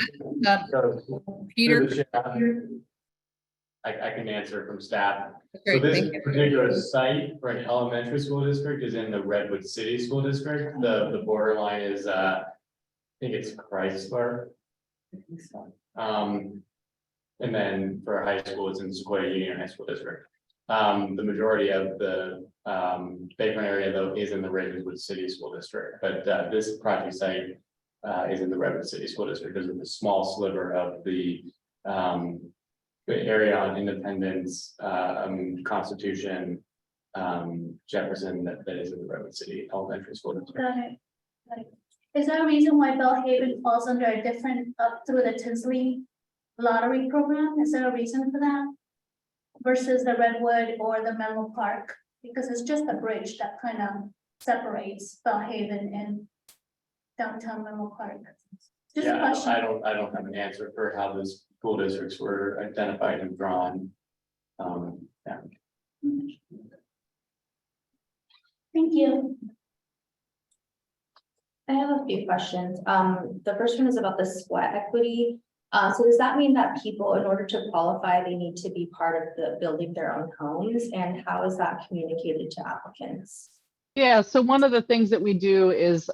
Peter, I can answer from staff. So great, this thank you. particular site for an elementary school district is in the Redwood City School District. The borderline is, I think it's Chrysler. And then for a high school, it's in Sequoia Union High School District. The majority of the Bayfront area though is in the Redwood City School District, but this project site is in the Redwood City School District. There's a small sliver of the area on Independence, Constitution, Jefferson that is in the Redwood City Elementary School District. Got it. Got it. Is there a reason why Bellhaven falls under a different, through the Tinsley lottery program? Is there a reason for that? Versus the Redwood or the Menlo Park? Because it's just a bridge that kind of separates Bellhaven and downtown Menlo Park. Just a Yeah, question. I don't have an answer for how the school districts were identified and drawn. Yeah. Thank you. I have a few questions. The first one is about the sweat equity. So does that mean that people, in order to qualify, they need to be part of the building their own homes? And how is that communicated to applicants? Yeah, so one of the things that we do is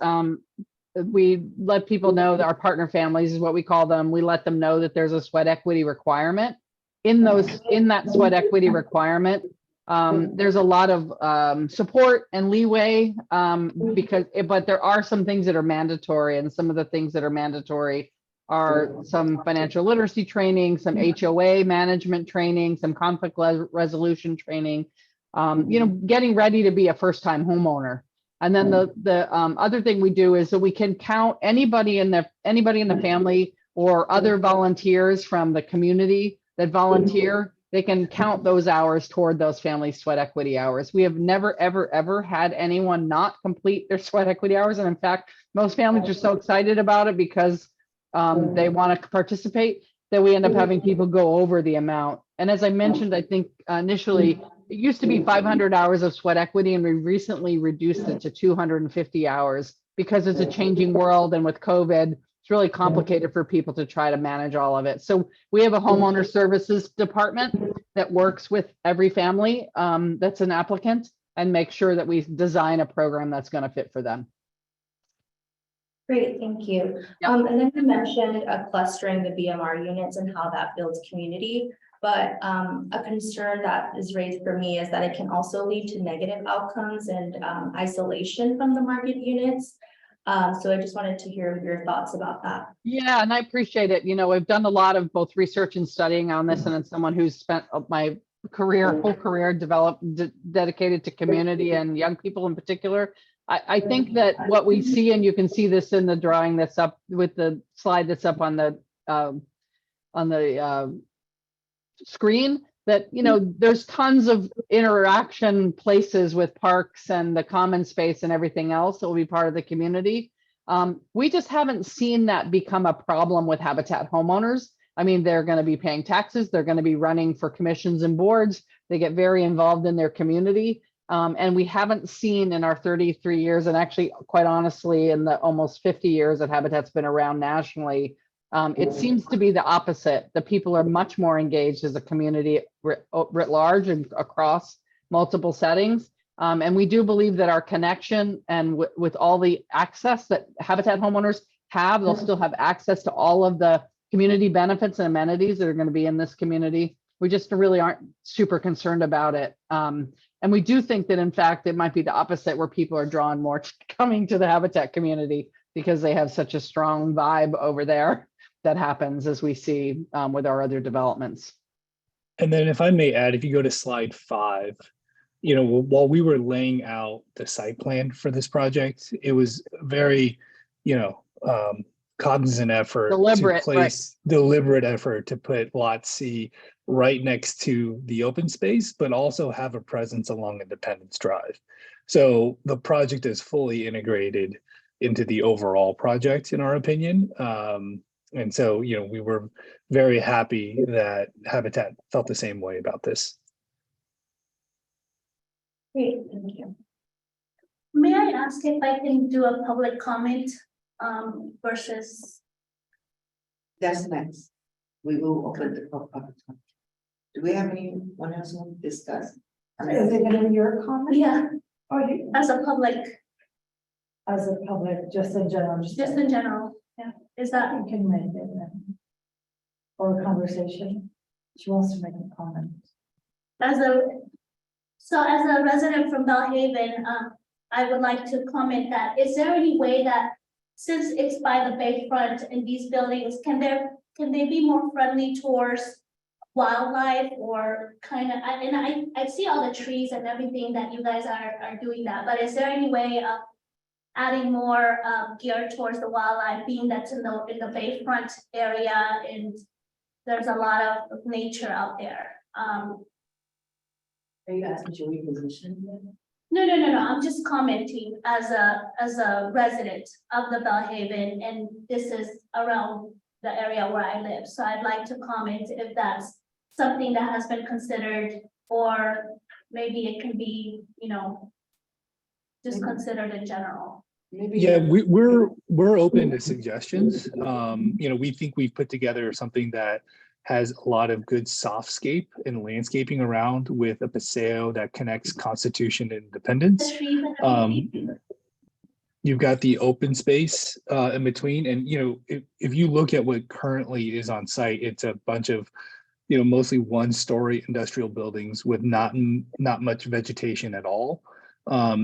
we let people know that our partner families is what we call them. We let them know that there's a sweat equity requirement. In that sweat equity requirement, there's a lot of support and leeway but there are some things that are mandatory, and some of the things that are mandatory are some financial literacy training, some HOA management training, some conflict resolution training, getting ready to be a first-time homeowner. And then the other thing we do is that we can count anybody in the family or other volunteers from the community that volunteer. They can count those hours toward those family sweat equity hours. We have never, ever had anyone not complete their sweat equity hours. And in fact, most families are so excited about it because they want to participate that we end up having people go over the amount. And as I mentioned, I think initially it used to be 500 hours of sweat equity, and we recently reduced it to 250 hours because it's a changing world. And with COVID, it's really complicated for people to try to manage all of it. So we have a homeowner services department that works with every family that's an applicant and make sure that we design a program that's going to fit for them. Great, thank you. Yep. And then you mentioned clustering the BMR units and how that builds community. But a concern that is raised for me is that it can also lead to negative outcomes and isolation from the market units. So I just wanted to hear your thoughts about that. Yeah, and I appreciate it. I've done a lot of both research and studying on this, and as someone who's spent my whole career dedicated to community and young people in particular, I think that what we see, and you can see this in the drawing that's up with the slide that's up on the screen, that there's tons of interaction places with parks and the common space and everything else that will be part of the community. We just haven't seen that become a problem with Habitat homeowners. I mean, they're going to be paying taxes, they're going to be running for commissions and boards, they get very involved in their community. And we haven't seen in our 33 years, and actually, quite honestly, in the almost 50 years that Habitat's been around nationally, it seems to be the opposite. The people are much more engaged as a community writ large and across multiple settings. And we do believe that our connection and with all the access that Habitat homeowners have. They'll still have access to all of the community benefits and amenities that are going to be in this community. We just really aren't super concerned about it. And we do think that in fact, it might be the opposite where people are drawn more to coming to the Habitat community because they have such a strong vibe over there that happens as we see with our other developments. And then if I may add, if you go to slide 5, you know, while we were laying out the site plan for this project, it was very, you know, cognizant effort Deliberate, to right. place deliberate effort to put lot C right next to the open space, but also have a presence along Independence Drive. So the project is fully integrated into the overall project, in our opinion. And so, you know, we were very happy that Habitat felt the same way about this. Great, thank you. May I ask if I can do a public comment versus, That's next. We will open the public comment. Do we have anyone else who want to discuss? Is it gonna be your comment? yeah, Or you, as a public, as a public, just in general, just in general, yeah, is that, you can make it then. Or a conversation. She wants to make a comment. as a, so as a resident from Bellhaven, I would like to comment that, is there any way that, since it's by the bayfront and these buildings, can they be more friendly towards wildlife or kind of, I see all the trees and everything that you guys are doing that, but is there any way of adding more gear towards the wildlife, being that's in the bayfront area and there's a lot of nature out there? Are you asking to reposition? No, I'm just commenting as a resident of the Bellhaven, and this is around the area where I live, so I'd like to comment if that's something that has been considered, or maybe it can be, you know, just considered in general. Maybe. Yeah, we're open to suggestions. You know, we think we've put together something that has a lot of good softscape and landscaping around, with a paseo that connects Constitution and Independence. The trees and everything. You've got the open space in between, and you know, if you look at what currently is on site, it's a bunch of, you know, mostly one-story industrial buildings with not much vegetation at all.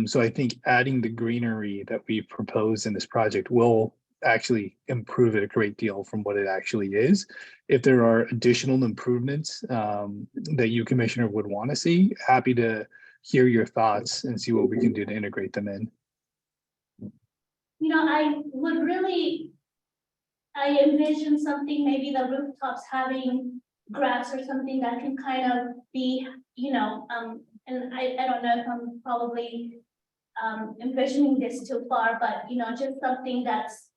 So I think adding the greenery that we propose in this project will actually improve it a great deal from what it actually is. If there are additional improvements that you, Commissioner, would want to see, happy to hear your thoughts and see what we can do to integrate them in. You know, I envision something, maybe the rooftops having grass or something that can kind of be, you know, and I don't know if I'm probably envisioning this too far, but you know, just something that's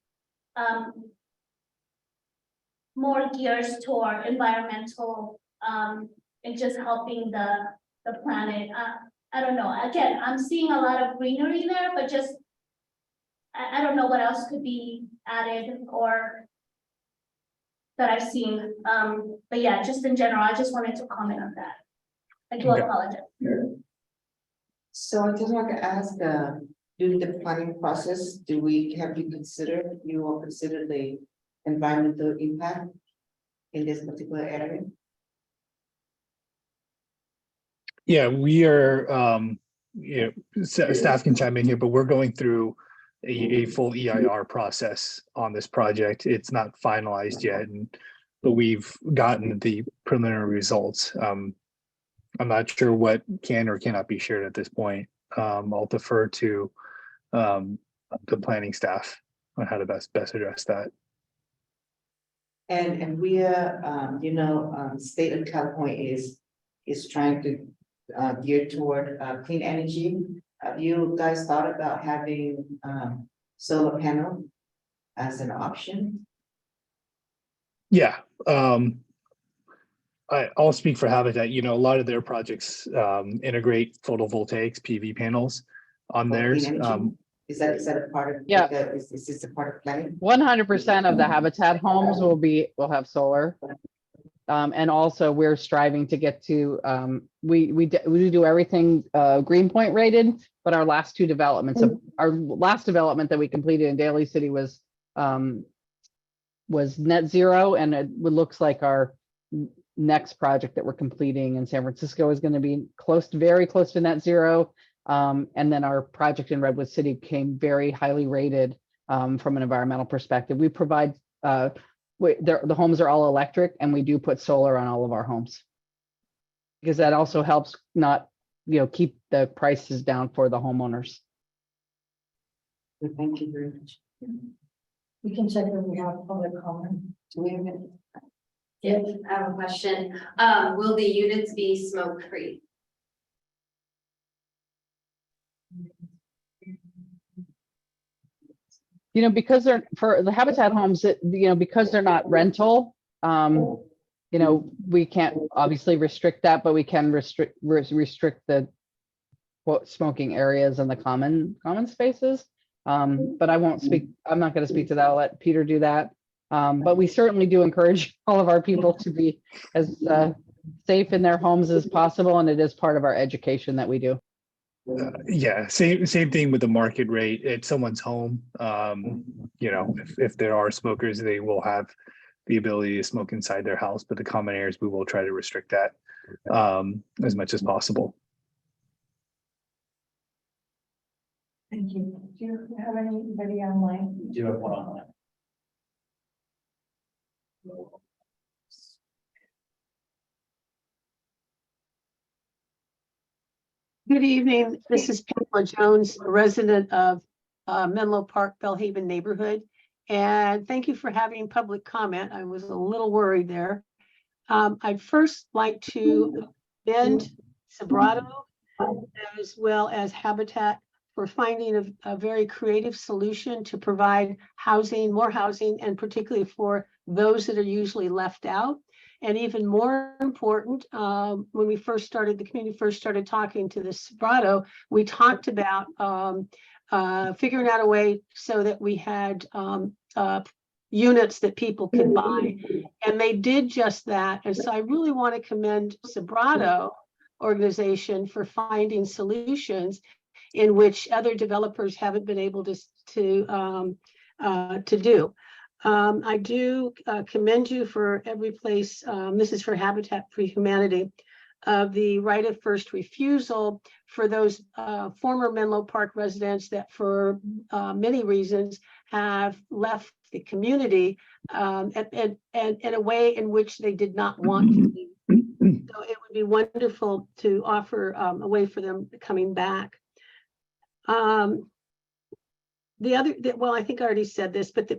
more gears toward environmental and just helping the planet. I don't know. Again, I'm seeing a lot of greenery there, but just I don't know what else could be added or that I've seen. But yeah, just in general, I just wanted to comment on that. I do Okay. apologize. So I just want to ask, during the planning process, have you all considered the environmental impact in this particular area? Yeah, we are, you know, staff can chime in here, but we're going through a full EIR process on this project. It's not finalized yet, but we've gotten the preliminary results. I'm not sure what can or cannot be shared at this point. I'll defer to the planning staff on how to best address that. And we are, you know, state of California is trying to gear toward clean energy. Have you guys thought about having solar panel as an option? Yeah, I'll speak for Habitat. You know, a lot of their projects integrate photovoltaics, PV panels on For theirs. clean energy? Is that a part of? Yeah. Is this a part of planning? 100% of the Habitat homes will have solar. And also we're striving to get to, we do everything Greenpoint rated, but our last two developments, our last development that we completed in Daly City was was net zero, and it looks like our next project that we're completing in San Francisco is going to be very close to net zero. And then our project in Redwood City came very highly rated from an environmental perspective. We provide the homes are all electric, and we do put solar on all of our homes because that also helps not keep the prices down for the homeowners. Thank you very much. We can check if we have public comment. Do we have any? Yes, I have a question. Will the units be smoke free? Because they're for the Habitat homes, because they're not rental, we can't obviously restrict that, but we can restrict the smoking areas and the common spaces. But I won't speak, I'm not going to speak to that. I'll let Peter do that. But we certainly do encourage all of our people to be as safe in their homes as possible. And it is part of our education that we do. Yeah, same thing with the market rate at someone's home. If there are smokers, they will have the ability to smoke inside their house, but the common areas, we will try to restrict that as much as possible. Thank you. Do you have anybody online? Do you have one online? Good evening. This is Pamela Jones, a resident of Menlo Park, Bellhaven neighborhood. And thank you for having public comment. I was a little worried there. I'd first like to commend Sbarro as well as Habitat for finding a very creative solution to provide housing, more housing, and particularly for those that are usually left out. And even more important, when the community first started talking to the Sbarro, we talked about figuring out a way so that we had units that people could buy. And they did just that. And so I really want to commend Sbarro organization for finding solutions in which other developers haven't been able to do. I do commend you for every place, this is for Habitat for Humanity, of the right of first refusal for those former Menlo Park residents that for many reasons have left the community and in a way in which they did not want to be. So it would be wonderful to offer a way for them coming back. I think I already said this, but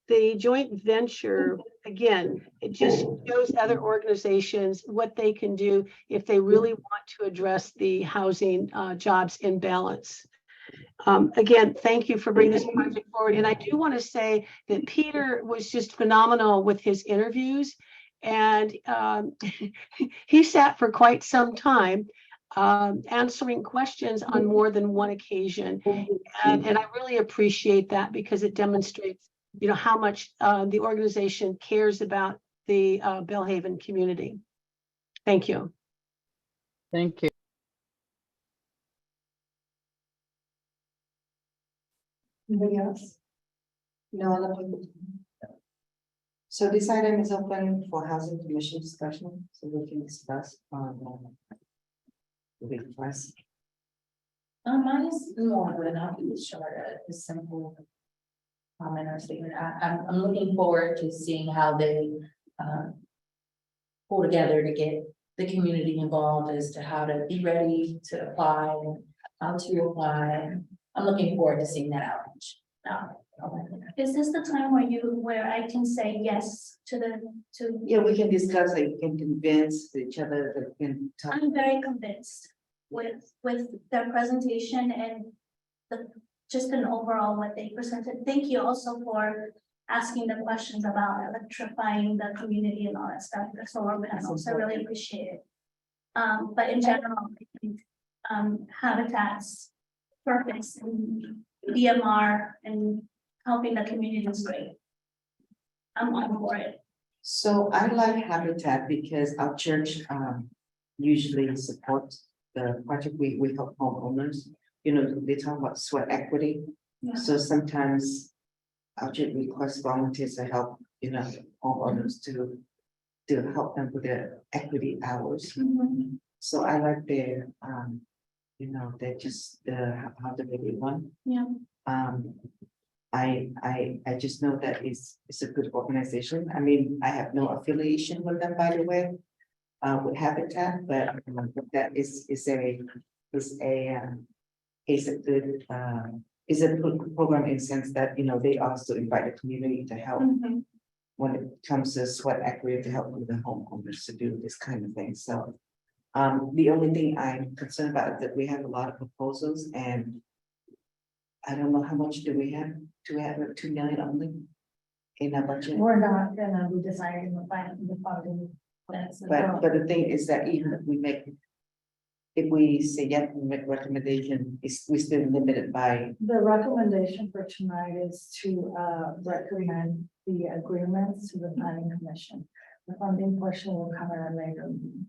the joint venture, again, it just shows other organizations what they can do if they really want to address the housing jobs imbalance. Again, thank you for bringing this project forward. And I do want to say that Peter was just phenomenal with his interviews. And he sat for quite some time answering questions on more than one occasion. And I really appreciate that because it demonstrates, how much the organization cares about the Bellhaven community. Thank you. Thank you. Anybody else? No other people. So this item is open for housing commission discussion, so we can discuss on the request. Mine is longer and I'll be short, a simple comment or statement. I'm looking forward to seeing how they pull together to get the community involved as to how to be ready to apply and how to apply. I'm looking forward to seeing that outreach. Is this the time where I can say yes to Yeah, we can discuss, like, we can convince each other that we can talk. I'm very convinced with their presentation and just an overall what they presented. Thank you also for asking the questions about electrifying the community and all that stuff. The solar panels, I really appreciate it. But in general, I think Habitat's purpose and DMR and helping the community is great. I'm on board it. So I like Habitat because our church usually supports the project. We help homeowners. They talk about sweat equity. Yeah. So sometimes I should request volunteers to help, homeowners to help them with their equity hours. Mhm. So I like their, they're just how the really one. Yeah. I just know that it's a good organization. I mean, I have no affiliation with them, by the way. With Habitat, but that is a good, is a good program in the sense that, they also invite the community to help Mhm. when it comes to sweat equity to help with the homeowners to do this kind of thing, so. The only thing I'm concerned about is that we have a lot of proposals and. I don't know how much do we have? Do we have 2 million only? In our budget? We're not gonna be deciding the funding. That's But the thing is that even if we make. If we say yes, we make recommendation, we still limited by, The recommendation for tonight is to recommend the agreements to the planning commission. The funding portion will come at a later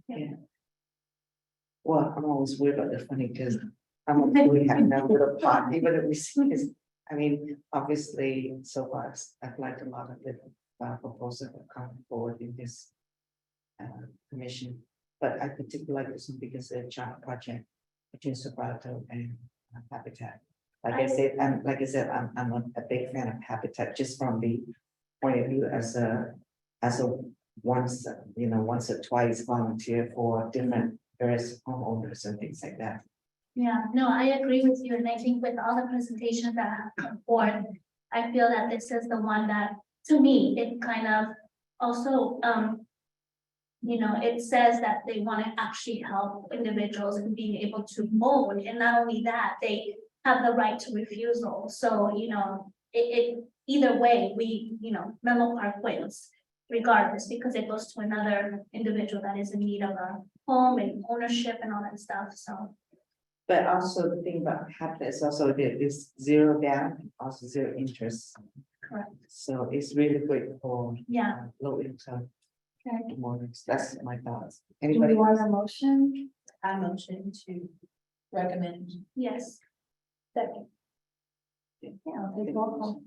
meeting. well, I'm always worried about the funding because. We have no little pot, even if we see this, I mean, obviously, so far, I've liked a lot of the proposals that come forward in this. Commission, but I particularly like this one because it's a joint project between Sobrato and Habitat. Like I said, I'm a big fan of Habitat just from the point of view as a once, once or twice volunteer for different various homeowners and things like that. Yeah, no, I agree with you, and I think with all the presentations that have come forth, I feel that this is the one that, to me, it kind of also, it says that they want to actually help individuals in being able to mow, and not only that, they have the right to refusal, so, it, either way, we, Menlo Park wins. Regardless, because it goes to another individual that is in need of a home and ownership and all that stuff, so. But also the thing about Habitat is also that it's zero down, also zero interest. Correct. So it's really great for Yeah. low income Okay. homeowners. That's my thoughts. Do Anybody? you want a motion? I motion to recommend. Yes. Second. Yeah, I'll take roll call.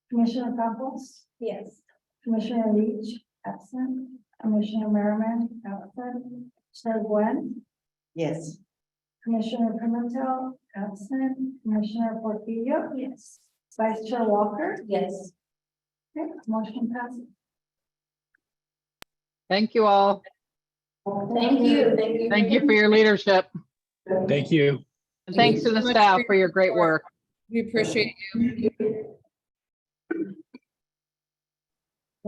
Commissioner Campos, Yes. Commissioner Leach, absent, Commissioner Merriman, absent, Chair Gwen, Yes. Commissioner Pimentel, absent, Commissioner Portillo, Yes. Vice Chair Walker. Yes. Okay, motion passes. Thank you all. Thank you. Thank you. Thank you for your leadership. Thank you. And thanks to the staff for your great work. We appreciate you.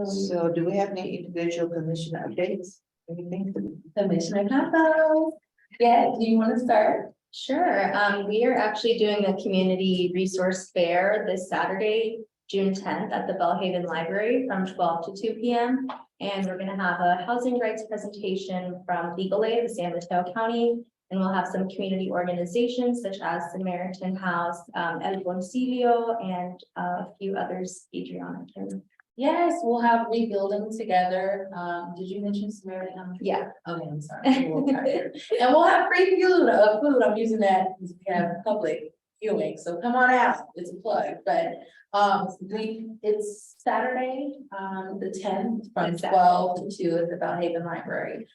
So do we have any individual commissioner updates? Anything? Commissioner Campos. Yeah, do you want to start? Sure, we are actually doing a community resource fair this Saturday, June 10th at the Bellhaven Library from 12 to 2 p.m. And we're gonna have a housing rights presentation from Legal Aid of San Mateo County. And we'll have some community organizations such as Samaritan House, El Concilio, and a few others, Adriana can. Yes, we'll have Rebuilding Together. Did you mention Samaritan? Yeah. Okay, I'm sorry. I'm a little tired. And we'll have free food, I'm using that because we have public viewing, so come on out, it's a plug, but it's Saturday, the 10th from It's 12 to 2 at the Bellhaven Library.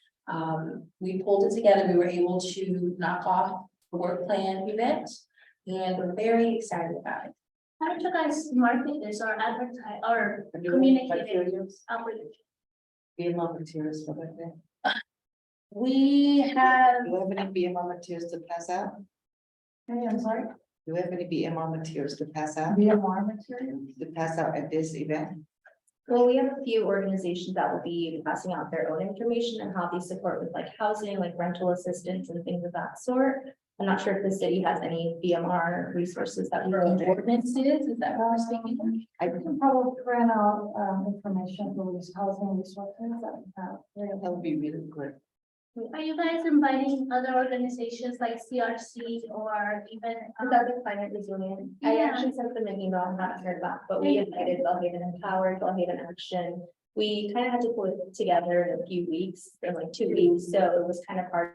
We pulled it together, we were able to knock off the work plan event, and we're very excited about it. How did you guys market this or advertise or communicate it outwardly? BMR materials for that day. We have, Do we have any BMR materials to pass out? Hey, I'm sorry, Do we have any BMR materials to pass out? BMR material. To pass out at this event? Well, we have a few organizations that will be passing out their own information and how they support with like housing, like rental assistance and things of that sort. I'm not sure if the city has any BMR resources that we're. ordinances, is that what we're speaking? I can probably print out information for these housing resources that That would be really good. Are you guys inviting other organizations like CRC or even? Another climate resilient. I Yeah. actually sent them an email, I'm not heard back, but we invited Bellhaven Empowered, Bellhaven Action. We kind of had to put it together in a few weeks, in like 2 weeks, so it was kind of hard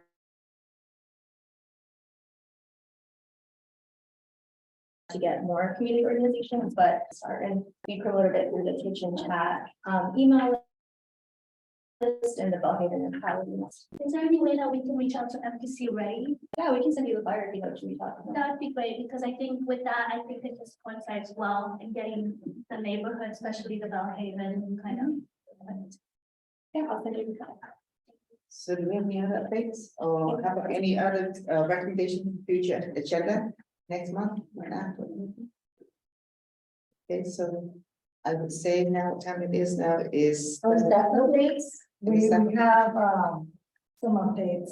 to get more community organizations, but started, we promoted it through the kitchen chat, email list and the Bellhaven and Highland list. Is there any way that we can reach out to MPC Ray? Yeah, we can send you the flyer if you know what you're talking about. That would be great, because I think with that, I think it just coincides well in getting the neighborhood, especially the Bellhaven, kind of. Yeah, I'll send you the flyer. So do we have any other updates or have any other recommendation for future agenda next month? or after? Okay, so I would say now what time it is now is. We have, some updates.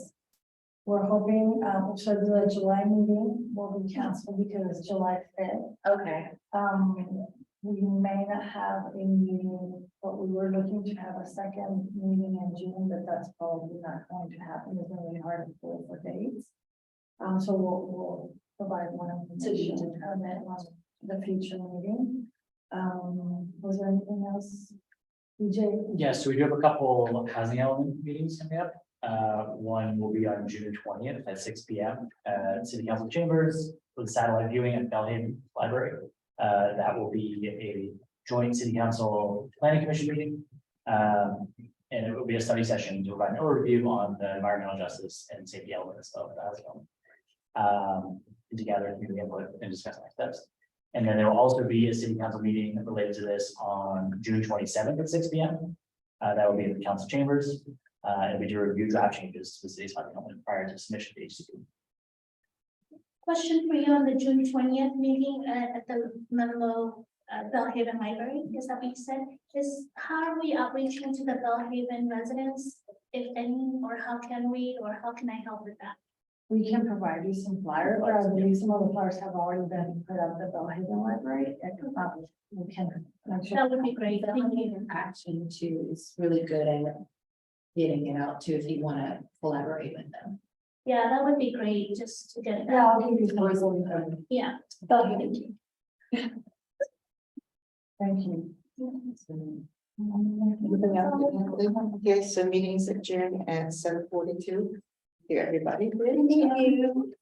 We're hoping, so the July meeting will be canceled because it's July 5th. Okay. We may not have a meeting, but we were looking to have a second meeting in June, but that's probably not going to happen. It's really hard to pull for dates. So we'll provide one information on that on the future meeting. Was there anything else? DJ? Yes, so we do have a couple of housing element meetings coming up. One will be on June 20th at 6 p.m. at City Council Chambers with satellite viewing at Bellhaven Library. That will be a joint City Council Planning Commission meeting. And it will be a study session to provide an overview on the environmental justice and safety elements of the housing element. To gather community input and discuss next steps. And then there will also be a City Council meeting related to this on June 27th at 6 p.m. That will be in the council chambers. And we do review draft changes to the city's housing element prior to submission to HCP. Question for you on the June 20th meeting at the Menlo Bellhaven Library, is that what you said? Is how are we outreaching to the Bellhaven residents, if any, or how can I help with that? We can provide you some flyers, or I believe some of the flyers have already been put out at the Bellhaven Library. We can. I'm sure- That would be great, thank you. Action too is really good at getting it out too, if you want to collaborate with them. Yeah, that would be great, just to get it Yeah, out. I'll give you some resources. Yeah. Thank you. Thank you. Anything else? Okay, so meetings adjourned at 7:42. Here, everybody. Thank you.